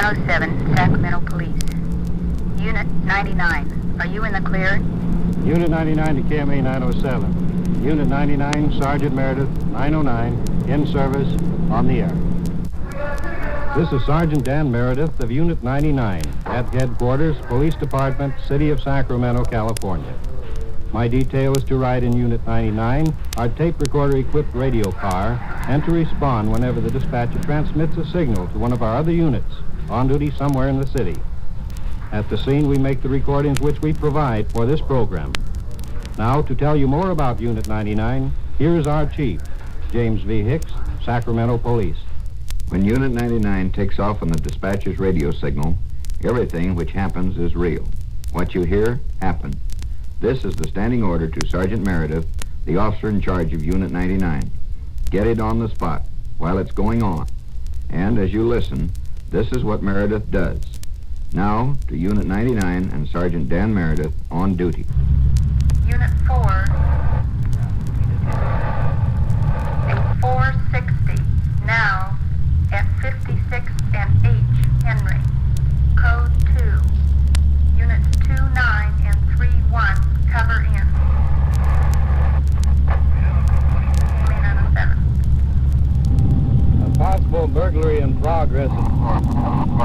907, Sacramento Police. Unit 99, are you in the clear? Unit 99 to KMA 907. Unit 99, Sergeant Meredith, 909, in service, on the air. This is Sergeant Dan Meredith of Unit 99 at Headquarters, Police Department, City of Sacramento, California. My detail is to ride in Unit 99, our tape recorder-equipped radio car, and to respond whenever the dispatcher transmits a signal to one of our other units on duty somewhere in the city. At the scene, we make the recordings which we provide for this program. Now, to tell you more about Unit 99, here's our chief, James V. Hicks, Sacramento Police. When Unit 99 takes off on the dispatcher's radio signal, everything which happens is real. What you hear, happened. This is the standing order to Sergeant Meredith, the officer in charge of Unit 99. Get it on the spot while it's going on. And as you listen, this is what Meredith does. Now to Unit 99 and Sergeant Dan Meredith on duty. Unit 4, a 460, now at 56 and H, Henry. Code 2. Units 29 and 31, cover in. A possible burglary in progress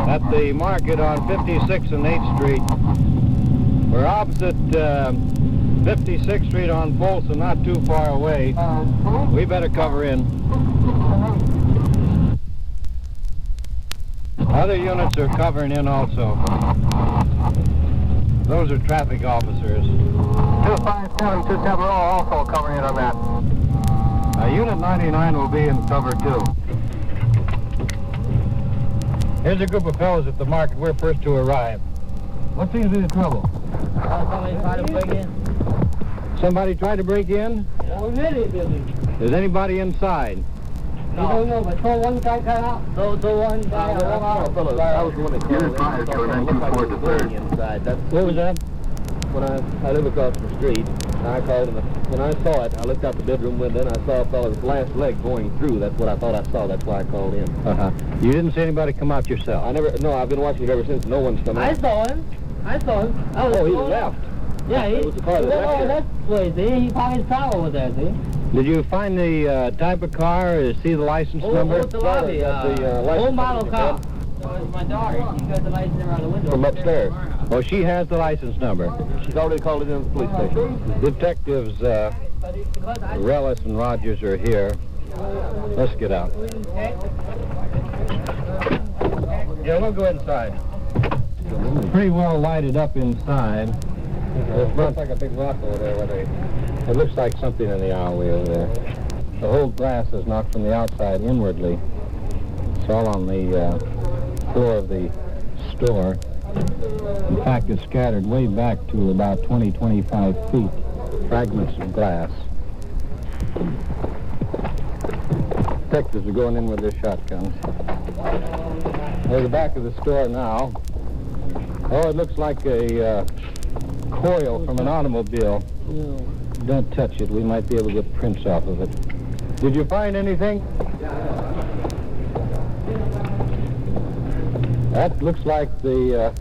at the market on 56 and 8th Street. We're opposite 56th Street on Folsom, not too far away. We better cover in. Other units are covering in also. Those are traffic officers. 257, 270 are also covering in on that. Unit 99 will be in cover too. Here's a group of fellows at the market. We're first to arrive. What seems to be the trouble? Somebody tried to break in. Somebody tried to break in? Oh, really, Billy? Is anybody inside? No. I don't know, but saw one guy cut out. So one guy out. I was the one that called Unit 5, Code 924 to 3rd. Inside. What was that? When I live across the street, I called him. When I saw it, I looked out the bedroom window and I saw a fellow's last leg going through. That's what I thought I saw. That's why I called in. You didn't see anybody come out yourself? No, I've been watching it ever since. No one's come out. I saw him. Oh, he left. Yeah, It was the car that left here. That way, see? He found his car over there, see? Did you find the type of car or see the license number? Oh, the lobby. Old model car. It's my daughter. She got the license number on the window. From upstairs. Oh, she has the license number. She's already called it in the police station. Detectives Rellis and Rogers are here. Let's get out. Yeah, we'll go inside. Pretty well lighted up inside. It looks like a big rock over there. It looks like something in the alleyway over there. The whole glass is knocked from the outside inwardly. It's all on the floor of the store. In fact, it's scattered way back to about 20-25 feet. Fragments of glass. Detectives are going in with their shotguns. We're the back of the store now. Oh, it looks like a coil from an automobile. Don't touch it. We might be able to get prints off of it. Did you find anything? That looks like the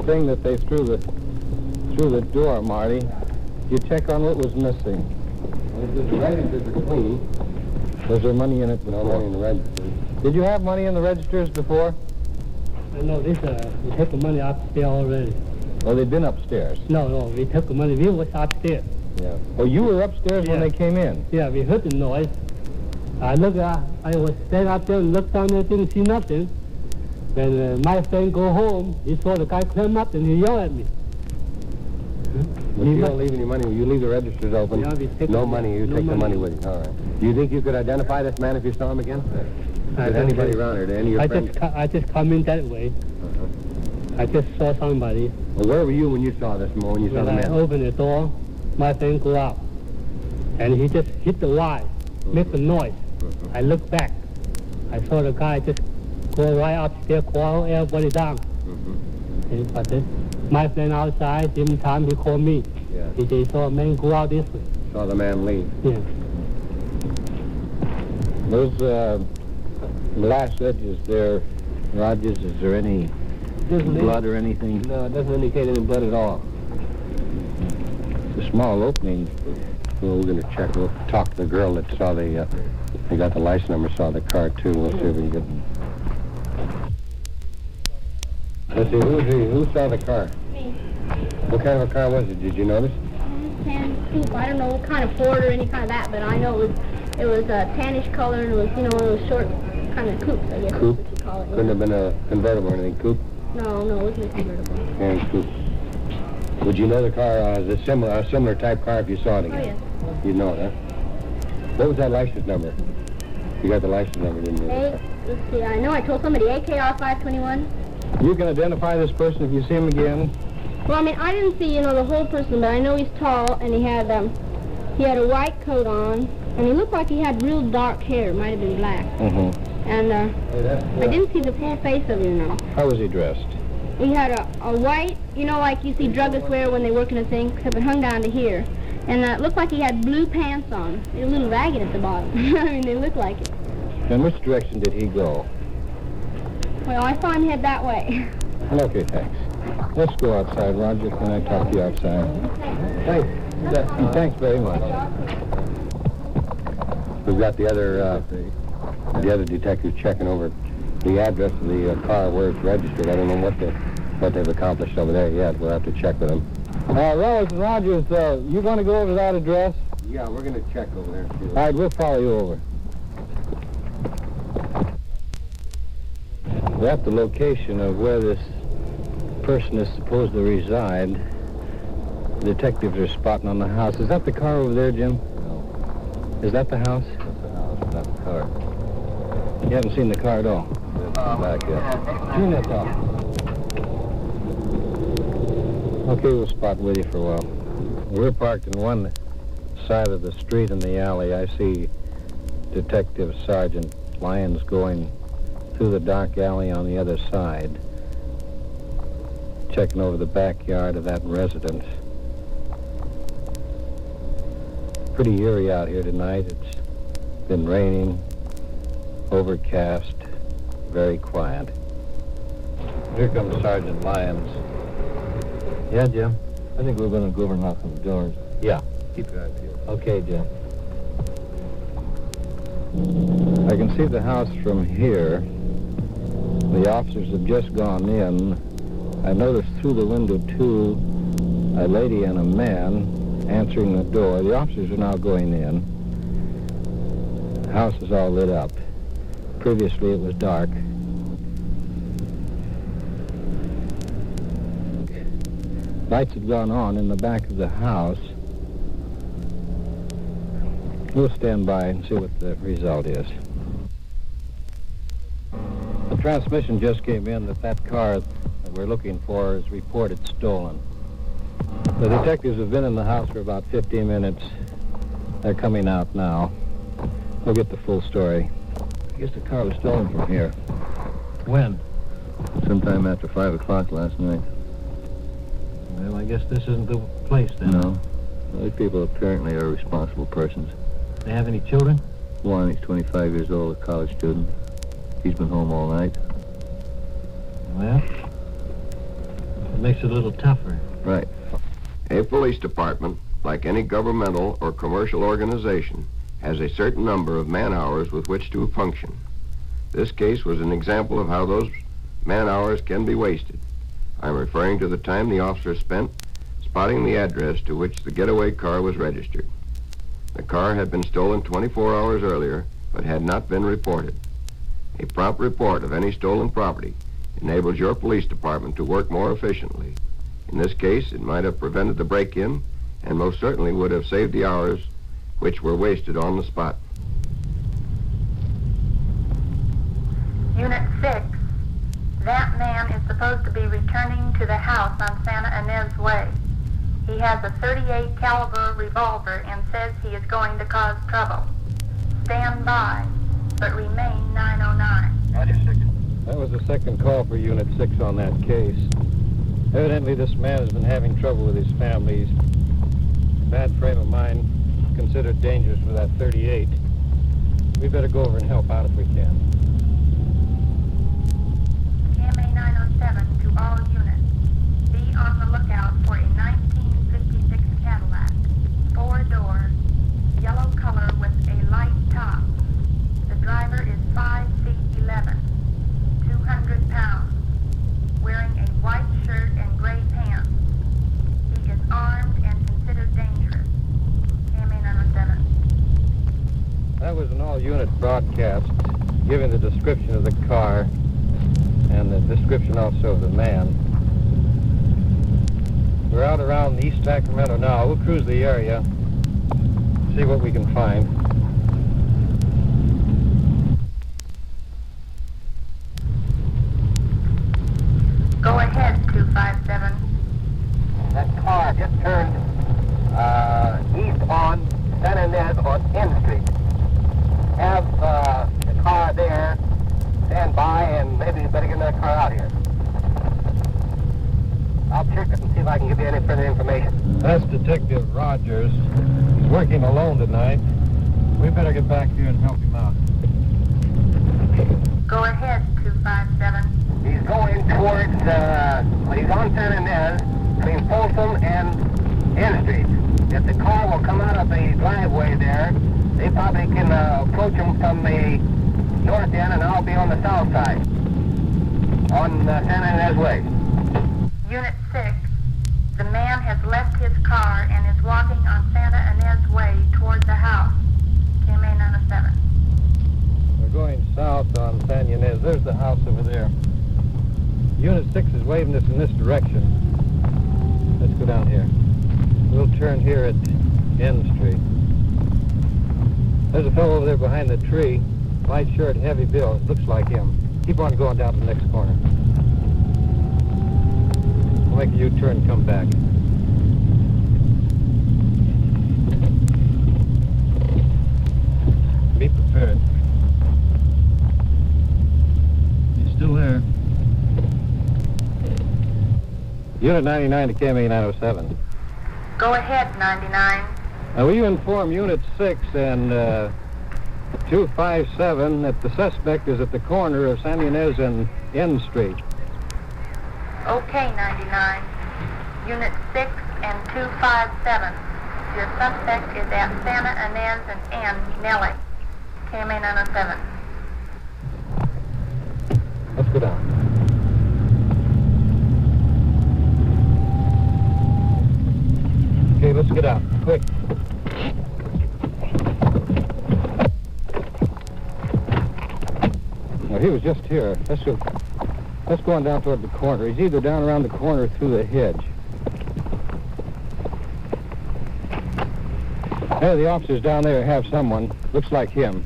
thing that they threw the door, Marty. Did you check on what was missing? The registers are clean. Was there money in it before? No money in the registers. Did you have money in the registers before? No, we took the money upstairs already. Oh, they'd been upstairs. No, we took the money. We was upstairs. Yeah. Oh, you were upstairs when they came in? Yeah, we heard the noise. I was standing up there and looked down there, didn't see nothing. Then my friend go home. He saw the guy climb up and he yelled at me. But you don't leave any money. You leave the registers open. Yeah, we take no it. money. You No take the money money. with you. All right. Do you think you could identify this man if you saw him again? Did anybody around here? Did any of your friends? I just come in that way. I just saw somebody. Well, where were you when you saw this, when you saw When the I man? opened the door, my friend go out. And he just hit the wire, make a noise. I looked back. I saw the guy just go right upstairs, call everybody down. But my friend outside, same time he called me. Yeah. He said, saw a man go out this way. Saw the man leave. Yeah. Those glass edges there Rogers, is there any blood or anything? No, it doesn't indicate any blood at all. It's a small opening. Well, we're going to check. We'll talk to the girl that saw the, they got the license number, saw the car too. We'll see if we can get... Let's see, who saw the car? Me. What kind of a car was it? Did you notice? Tan coupe. I don't know what kind of Ford or any kind of that, but I know it was a tannish color and it was, you know, one of those short kind of coupes, I guess. Coupe? That's what you call it. Couldn't have been a convertible or anything. Coupe? No, it wasn't a convertible. And coupe. Would you know the car, a similar type car if you saw it again? Oh, yes. You'd know it, huh? What was that license number? You got the license number, didn't you? Let's see, I know I told somebody AKR 521. You can identify this person if you see him again. Well, I mean, I didn't see, you know, the whole person, but I know he's tall, and he had a white coat on, and he looked like he had real dark hair. It might have been black. Mm-hmm. And I didn't see the full face of him, you know. How was he dressed? He had a white, you know, like you see druggists wear when they work in a thing, except it hung down to here. And it looked like he had blue pants on. They were a little ragged at the bottom. I mean, they looked like it. In which direction did he go? Well, I saw him head that way. Okay, thanks. Let's go outside, Roger. Can I talk to you outside? Thanks. Thanks very much. We've got the other detective checking over the address of the car where it's registered. I don't know what they've accomplished over there yet. We'll have to check with them. Rogers, you want to go over that address? Yeah, we're going to check over there. All right, we'll follow you over. We're at the location of where this person is supposed to reside. Detectives are spotting on the house. Is that the car over there, Jim? No. Is that the house? That's the house, not the car. You haven't seen the car at all? Back yet. Turn that off. Okay, we'll spot with you for a while. We're parked in one side of the street in the alley. I see Detective Sergeant Lyons going through the dark alley on the other side, checking over the backyard of that residence. Pretty eerie out here tonight. It's been raining, overcast, very quiet. Here comes Sergeant Lyons. Yeah, Jim? I think we're going to go over and knock on the doors. Yeah. Keep your eyes peeled. Okay, Jim. I can see the house from here. The officers have just gone in. I noticed through the window, too, a lady and a man answering the door. The officers are now going in. The house is all lit up. Previously, it was dark. Lights had gone on in the back of the house. We'll stand by and see what the result is. The transmission just came in that car that we're looking for is reported stolen. The detectives have been in the house for about 15 minutes. They're coming out now. We'll get the full story. I guess the car was stolen from here. When? Sometime after 5 o'clock last night. Well, I guess this isn't the place then. No. Those people apparently are responsible persons. They have any children? One, he's 25 years old, a college student. He's been home all night. Well, it makes it a little tougher. Right. A police department, like any governmental or commercial organization, has a certain number of man-hours with which to function. This case was an example of how those man-hours can be wasted. I'm referring to the time the officer spent spotting the address to which the getaway car was registered. The car had been stolen 24 hours earlier, but had not been reported. A prompt report of any stolen property enables your police department to work more efficiently. In this case, it might have prevented the break-in and most certainly would have saved the hours which were wasted on the spot. Unit 6, that man is supposed to be returning to the house on Santa Ynez Way. He has a .38 caliber revolver and says he is going to cause trouble. Stand by, but remain 909. That was the second call for Unit 6 on that case. Evidently, this man has been having trouble with his family. He's in bad frame of mind, considered dangerous with that .38. We better go over and help out if we can. broadcast giving the description of the car and the description also of the man. We're out around East Sacramento now. We'll cruise the area, see what we can find. Go ahead, 257. That car just turned east on San Ynez on N Street. Have the car there, stand by, and maybe you better get another car out here. I'll check it and see if I can give you any further information. That's Detective Rogers. He's working alone tonight. We better get back here and help him out. Go ahead, 257. He's going towards, he's on San Ynez, between Folsom and N Street. If the car will come out of the driveway there, they probably can approach him from the north end, and I'll be on the south side, on San Ynez Way. Unit 6, the man has left his car and is walking on Santa Ynez Way towards the house. KMA 907. We're going south on San Ynez. There's the house over there. Unit 6 is waving us in this direction. Let's go down here. We'll turn here at N Street. There's a fellow over there behind the tree. White shirt, heavy build. Looks like him. Keep on going down to the next corner. We'll make a U-turn and come back. Be prepared. He's still there. Unit 99 to KMA 907. Go ahead, 99. Will you inform Unit 6 and 257 that the suspect is at the corner of San Ynez and N Street? Okay, 99. Unit 6 and 257. Your suspect is at Santa Ynez and N, Nellie. KMA 907. Let's go down. Okay, let's get out, quick. Well, he was just here. Let's go on down toward the corner. He's either down around the corner or through the hedge. Hey, the officers down there have someone. Looks like him.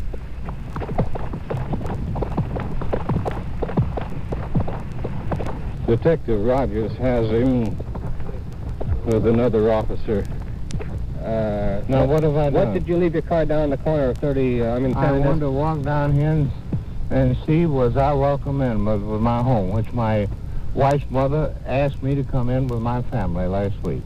Detective Rogers has him with another officer. Now, what have I done? What did you leave your car down the corner of 30, I wanted to walk down here and see was I welcome in with my home, which my wife's mother asked me to come in with my family last week.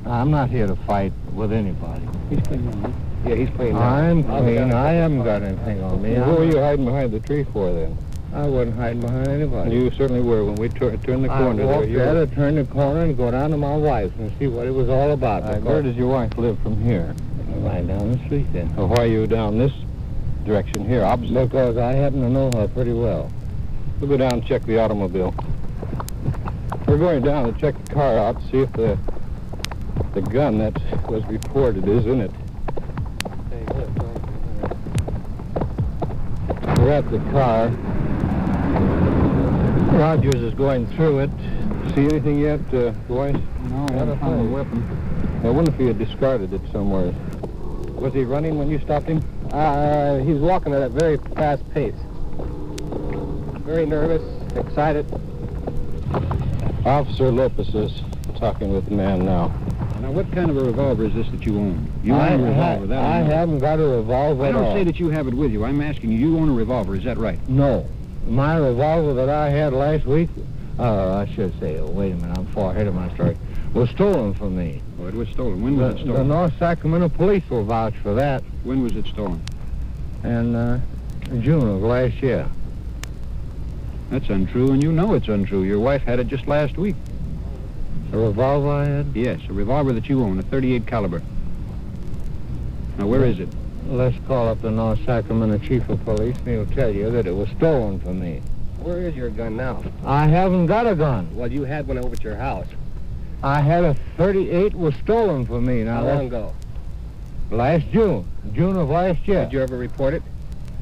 I'm not here to fight with anybody. He's clean on me. Yeah, he's clean now. I'm clean. I haven't got anything on me. What were you hiding behind the tree for, then? I wasn't hiding behind anybody. You certainly were when we turned the corner I walked there. there to turn the corner and go down to my wife's and see what it was all about. Where does your wife live from here? Right down the street then. Well, why are you down this direction here, opposite? Because I happen to know her pretty well. We'll go down and check the automobile. We're going down to check the car out to see if the gun that was reported is in it. We're at the car. Rogers is going through it. See anything yet, boys? No, I Not haven't found a weapon. I wonder if he had discarded it somewhere. Was he running when you stopped him? He's walking at a very fast pace. Very nervous, excited. Officer Lopez is talking with the man now. Now, what kind of a revolver is this that you own? You own a revolver, that I haven't got a revolver I at all. don't say that you have it with you. I'm asking you, you own a revolver, is that right? No. My revolver that I had last week, I should say, wait a minute, I'm far ahead of my story, was stolen from me. Oh, it was stolen. When was it The stolen? North Sacramento police will vouch for that When was it stolen? in June of last year. That's untrue, and you know it's untrue. Your wife had it just last week. A revolver I had? Yes, a revolver that you own, a .38 caliber. Now, where is it? Let's call up the North Sacramento chief of police and he'll tell you that it was stolen from me. Where is your gun now? I haven't got a gun. Well, you had one over at your house. I had a .38 was stolen from me. Now, How long ago? last June of last year. Did you ever report it?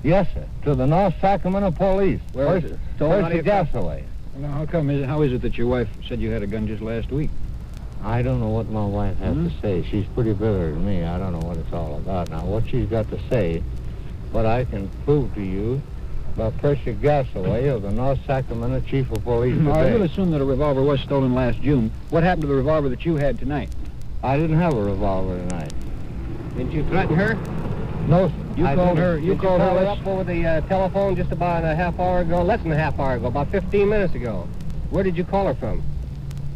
Yes, sir. To the North Sacramento Police. Where is it? Stolen out of Percy your car? Gasaway. Well, how is it that your wife said you had a gun just last week? I don't know what my wife has to say. She's pretty bitter to me. I don't know what it's all about. Now, what she's got to say, what I can prove to you about Percy Gasaway of the North Sacramento Chief of Police No, I today. will assume that a revolver was stolen last June. What happened to the revolver that you had tonight? I didn't have a revolver tonight. Didn't you threaten her? No, sir. You I called didn't. her. You called her. her Let's- up over the telephone just about a half hour ago, less than a half hour ago, about 15 minutes ago. Where did you call her from?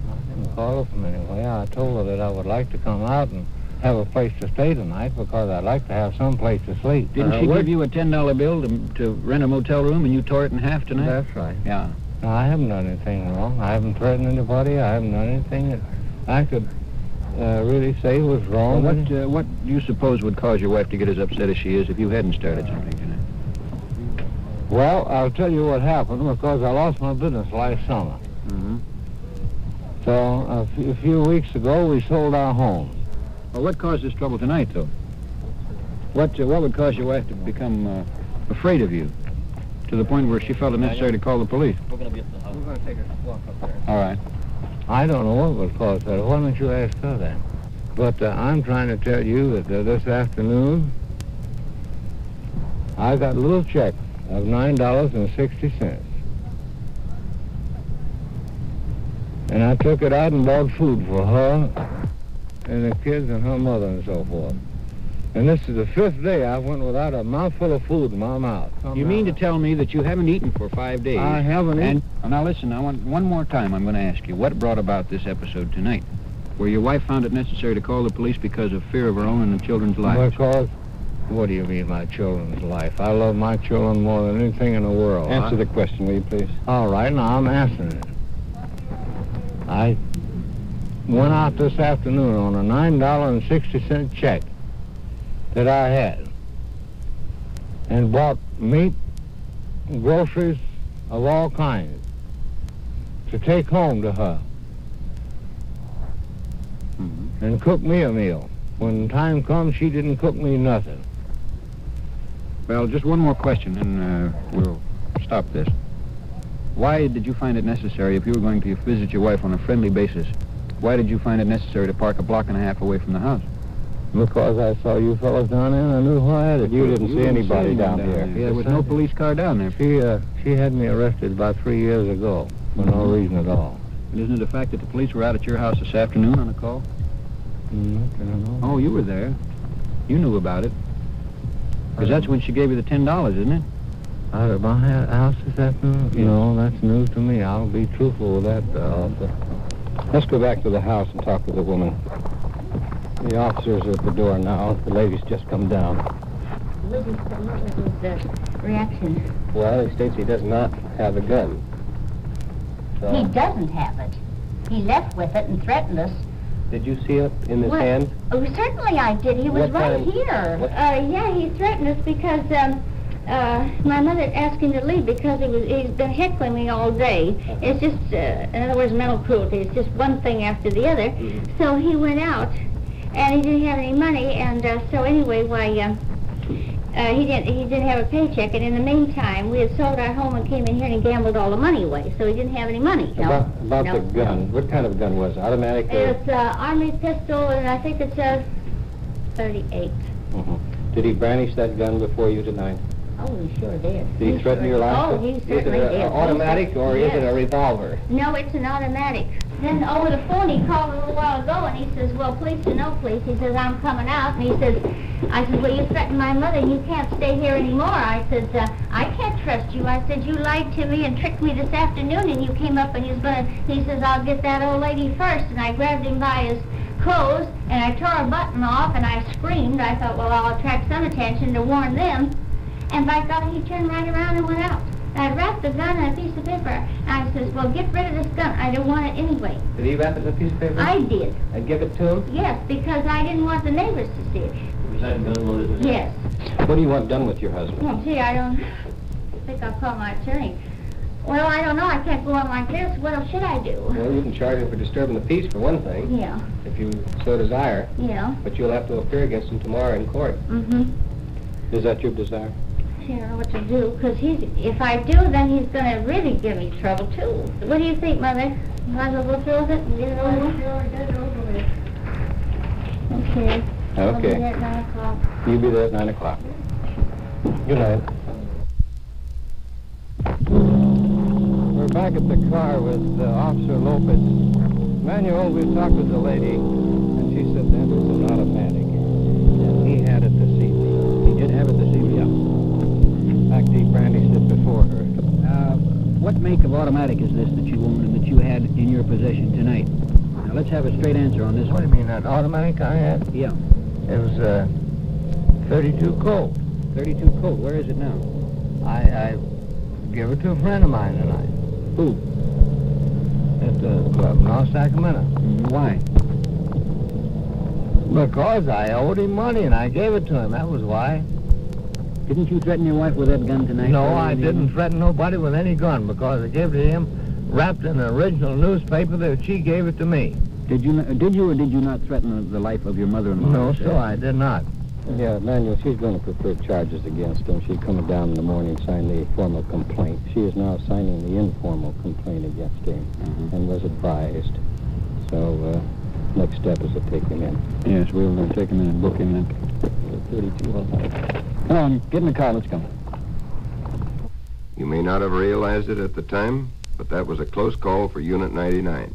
I didn't call her from anywhere. I told her that I would like to come out and have a place to stay tonight because I'd like to have some place to sleep. Didn't she give you a $10 bill to rent a motel room and you tore it in half tonight? That's right. Yeah. No, I haven't done anything wrong. I haven't threatened anybody. I haven't done anything that I could really say was Well, wrong. what do you suppose would cause your wife to get as upset as she is if you hadn't started something tonight? Well, I'll tell you what happened because I lost my business last summer. Mm-hmm. So a few weeks ago, we sold our home. Well, what caused this trouble tonight, though? What would cause your wife to become afraid of you to the point where she felt it necessary to call the police? We're going to take a walk up there. All right. I don't know what would cause that. Why don't you ask her that? But I'm trying to tell you that this afternoon, I got a little check of $9.60. And I took it out and bought food for her and the kids and her mother and so forth. And this is the 5th day I went without a mouthful of food in my mouth. You mean to tell me that you haven't eaten for 5 days? I haven't eaten. Now listen, I want one more time I'm going to ask you, what brought about this episode tonight? Where your wife found it necessary to call the police because of fear of her own and the children's lives? Because, what do you mean, my children's life? I love my children more than anything in the world. Answer the question, will you, please? All right, now I'm answering it. I went out this afternoon on a $9.60 check that I had and bought meat and groceries of all kinds to take home to her and cook me a meal. When time comes, she didn't cook me nothing. Well, just one more question, and we'll stop this. Why did you find it necessary, if you were going to visit your wife on a friendly basis, why did you find it necessary to park a block and a half away from the house? Because I saw you fellas down there and I knew who I had it. You didn't see anybody down here. Yeah, there was no police car down there. She had me arrested about 3 years ago for no reason at all. And isn't it a fact that the police were out at your house this afternoon on a call? I don't know. Oh, you were there. You knew about it. Because that's when she gave you the $10, isn't it? Out of my house this afternoon? Yes. No, that's news to me. I'll be truthful with that, officer. Let's go back to the house and talk to the woman. The officers are at the door now. The lady's just come down. What was the reaction? Well, he states he does not have a gun. So, He doesn't have it. He left with it and threatened us. did you see it in his What? hand? Oh, certainly I did. He was What right time? here. What- Yeah, he threatened us because my mother asked him to leave because he's been heckling me all day. It's just, in other words, mental cruelty. It's just one thing after the other. So he went out, and he didn't have any money, and so anyway, he didn't have a paycheck, and in the meantime, we had sold our home and came in here and he gambled all the money away, so he didn't have any money. About No. the gun. What kind of gun was it? Automatic or... It's Army pistol, and I think it's a 38. Did he brandish that gun before you tonight? Oh, he sure did. Did he threaten your life? Oh, he Is it certainly did. an automatic or is it a revolver? No, it's an automatic. Then over the phone, he called a little while ago, and he says, well, please to know, please. He says, I'm coming out. And he says, I said, well, you threatened my mother, and you can't stay here anymore. I said, I can't trust you. I said, you lied to me and tricked me this afternoon, and you came up and he says, I'll get that old lady first. And I grabbed him by his clothes, and I tore a button off, and I screamed. I thought, well, I'll attract some attention to warn them. And by God, he turned right around and went out. I wrapped the gun in a piece of paper. And I says, well, get rid of this gun. I don't want it anyway. Did he wrap it in a piece of paper? I did. And give it to him? Yes, because I didn't want the neighbors to see it. Was that gun loaded in? Yes. What do you want done with your husband? Well, gee, I don't think I'll call my attorney. Well, I don't know. I can't go on like this. What else should I do? Well, you can charge him for disturbing the peace, for one thing, Yeah, if you so desire. yeah. But you'll have to appear against him tomorrow in court. Mm-hmm. Is that your desire? he don't know what to do, because if I do, then he's going to really give me trouble, too. What do you think, Mother? Might as well go through with it and get it over with? Okay. I'll be there at 9 o'clock. You'll be there at 9 o'clock. Good night. We're back at the car with Officer Lopez. Manuel, we talked with the lady, and she said that was an automatic. And he had it this evening. He did have it this evening? Yeah. In fact, he brandished it before her. What make of automatic is this that you owned and that you had in your possession tonight? Now, let's have a straight answer on this What do one. you mean, that automatic I had? Yeah. It was 32 Colt. 32 Colt. Where is it now? I gave it to a friend of mine tonight Who? at the club in North Sacramento. Why? Because I owed him money and I gave it to him. That was why. Didn't you threaten your wife with that gun tonight? No, I didn't threaten nobody with any gun because I gave it to him wrapped in an original newspaper that she gave it to me. Did you or did you not threaten the life of your mother-in-law? No, sir, I did not. Yeah, Manuel, she's going to prefer charges against him. She's coming down in the morning to sign the formal complaint. She is now signing the informal complaint against him and was advised. So, next step is to take him in. Yes, we'll take him in and book him in. 32 all night. Come on, get in the car, let's go. You may not have realized it at the time, but that was a close call for Unit 99.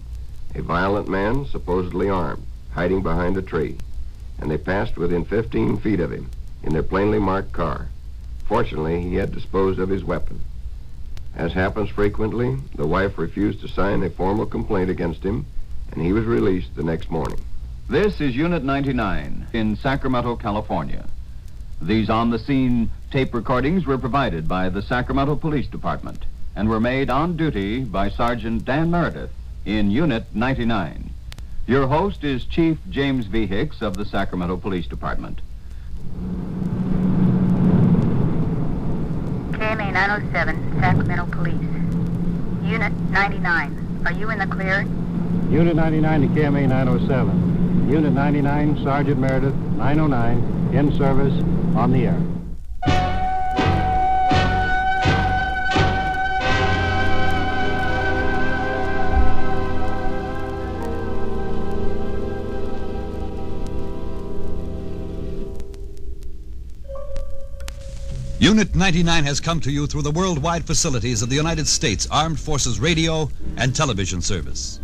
A violent man, supposedly armed, hiding behind a tree. And they passed within 15 feet of him in their plainly marked car. Fortunately, he had disposed of his weapon. As happens frequently, the wife refused to sign a formal complaint against him, and he was released the next morning. This is Unit 99 in Sacramento, California. These on-the-scene tape recordings were provided by the Sacramento Police Department and were made on duty by Sergeant Dan Meredith in Unit 99. Your host is Chief James V. Hicks of the Sacramento Police Department. KMA 907, Sacramento Police. Unit 99, are you in the clear? Unit 99 to KMA 907. Unit 99, Sergeant Meredith, 909, in service, on the air. Unit 99 has come to you through the worldwide facilities of the United States Armed Forces Radio and Television Service.